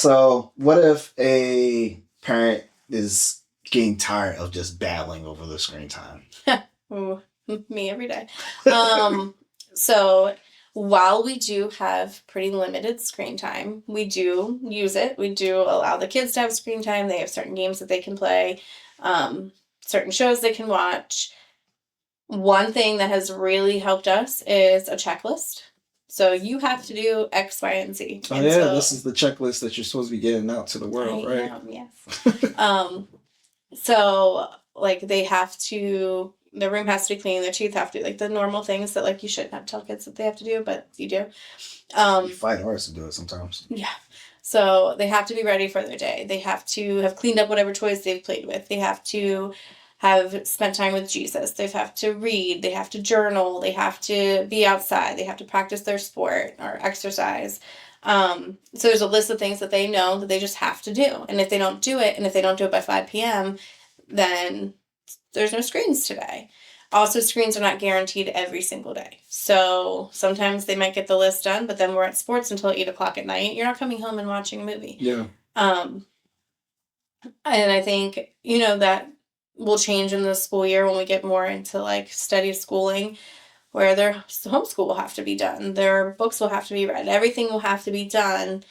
So, what if a parent is getting tired of just battling over the screen time? Ooh, me every day. Um, so while we do have pretty limited screen time, we do use it. We do allow the kids to have screen time. They have certain games that they can play, um, certain shows they can watch. One thing that has really helped us is a checklist. So you have to do X, Y, and Z. Oh And yeah, so this is the checklist that you're supposed to be getting out to the world, I right? am, yes. Um, so like they have to their room has to be clean, their teeth have to like the normal things that like you shouldn't have to tell kids that they have to do, but you do. You Um fight ours to do it sometimes. yeah. So they have to be ready for their day. They have to have cleaned up whatever toys they've played with. They have to have spent time with Jesus. They have to read. They have to journal. They have to be outside. They have to practice their sport or exercise. So there's a list of things that they know that they just have to do. And if they don't do it, and if they don't do it by 5 p.m., then there's no screens today. Also, screens are not guaranteed every single day. So sometimes they might get the list done, but then we're at sports until 8 o'clock at night. You're not coming home and watching a movie. Yeah. Um, and I think, you know, that will change in the school year when we get more into like steady schooling, where their homeschool will have to be done. Their books will have to be read. Everything will have to be done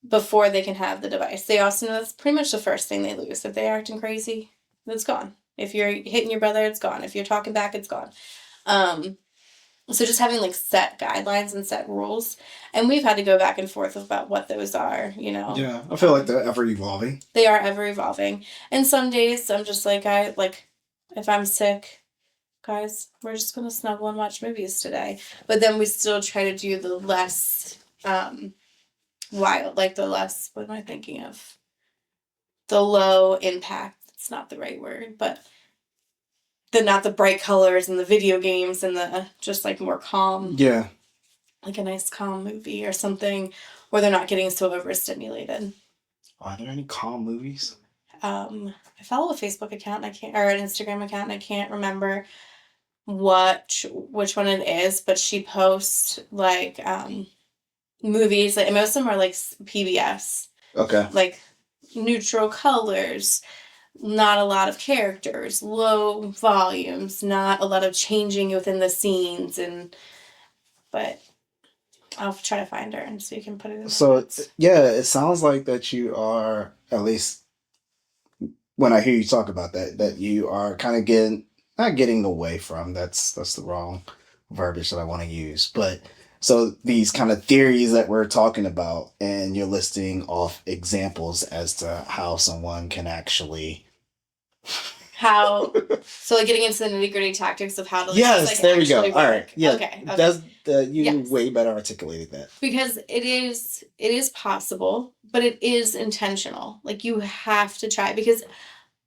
before they can have the device. They also know that's pretty much the first thing they lose. If they're acting crazy, it's gone. If you're hitting your brother, it's gone. If you're talking back, it's gone. Um, so just having like set guidelines and set rules, and we've had to go back and forth about what those are. Yeah, I feel like they're ever evolving. They are ever evolving. And some days I'm just like I like if I'm sick, guys, we're just gonna snuggle and watch movies today. But then we still try to do the less wild, like the less what am I thinking of? The low impact. It's not the right word, but the not the bright colors and the video games and the just like more calm, Yeah. like a nice calm movie or something where they're not getting so overstimulated. Are there any calm movies? I follow a Facebook account and I can't or an Instagram account and I can't remember which one it is, but she posts like movies like and most of them are like PBS, Okay. like neutral colors, not a lot of characters, low volumes, not a lot of changing within the scenes, and but I'll try to find her and so you can put it in the So notes. yeah, it sounds like that you are, at least when I hear you talk about that, that you are kind of getting, not getting away from, that's the wrong verbiage that I want to use, but so these kind of theories that we're talking about, and you're listing off examples as to how someone can actually. How so like getting into the nitty gritty tactics of how to like just Yes, like there we go. actually All right, work. yeah, Okay, okay. that's the you Yes. way better articulated that. Because it is possible, but it is intentional. Like you have to try because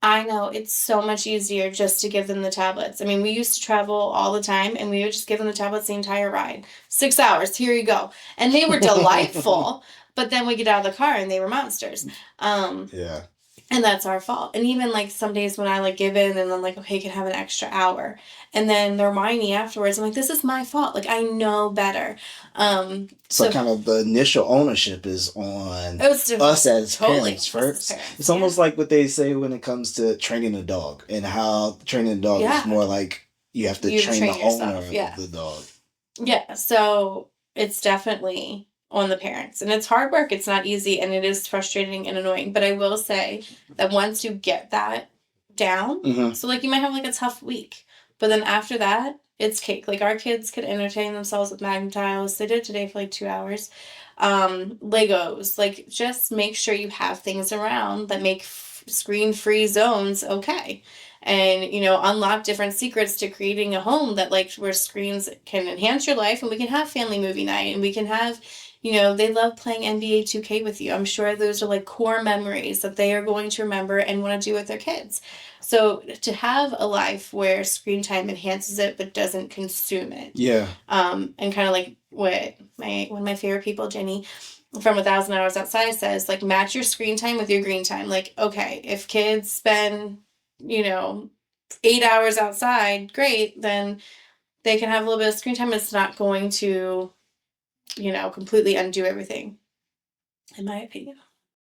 I know it's so much easier just to give them the tablets. I mean, we used to travel all the time and we would just give them the tablets the entire ride. 6 hours, here you go. And they were delightful, but then we get out of the car and they were monsters. Yeah. And that's our fault. And even like some days when I like give in and I'm like, okay, you can have an extra hour. And then they're whiny afterwards. I'm like, this is my fault. Like I know better. So So kind of the initial ownership is on it was us as totally parents us as first. parents. It's Yeah. almost like what they say when it comes to training a dog, and how training a dog is Yeah. more like you have to You train the train owner yourself. of Yeah. the dog. Yeah. So it's definitely on the parents. And it's hard work. It's not easy and it is frustrating and annoying. But I will say that once you get that down, Hmm. so like you might have like a tough week, but then after that, it's cake. Like our kids could entertain themselves with Magna-Tiles. They did today for like 2 hours. Legos. Like just make sure you have things around that make screen-free zones okay. And unlock different secrets to creating a home that like where screens can enhance your life and we can have family movie night and we can have they love playing NBA 2K with you. I'm sure those are like core memories that they are going to remember and want to do with their kids. So to have a life where screen time enhances it but doesn't consume it. Yeah. And kind of like what one of my favorite people, Jenny from 1,000 Hours Outside says, like match your screen time with your green time. Like, okay, if kids spend, you know, 8 hours outside, great, then they can have a little bit of screen time. It's not going to, completely undo everything, in my opinion.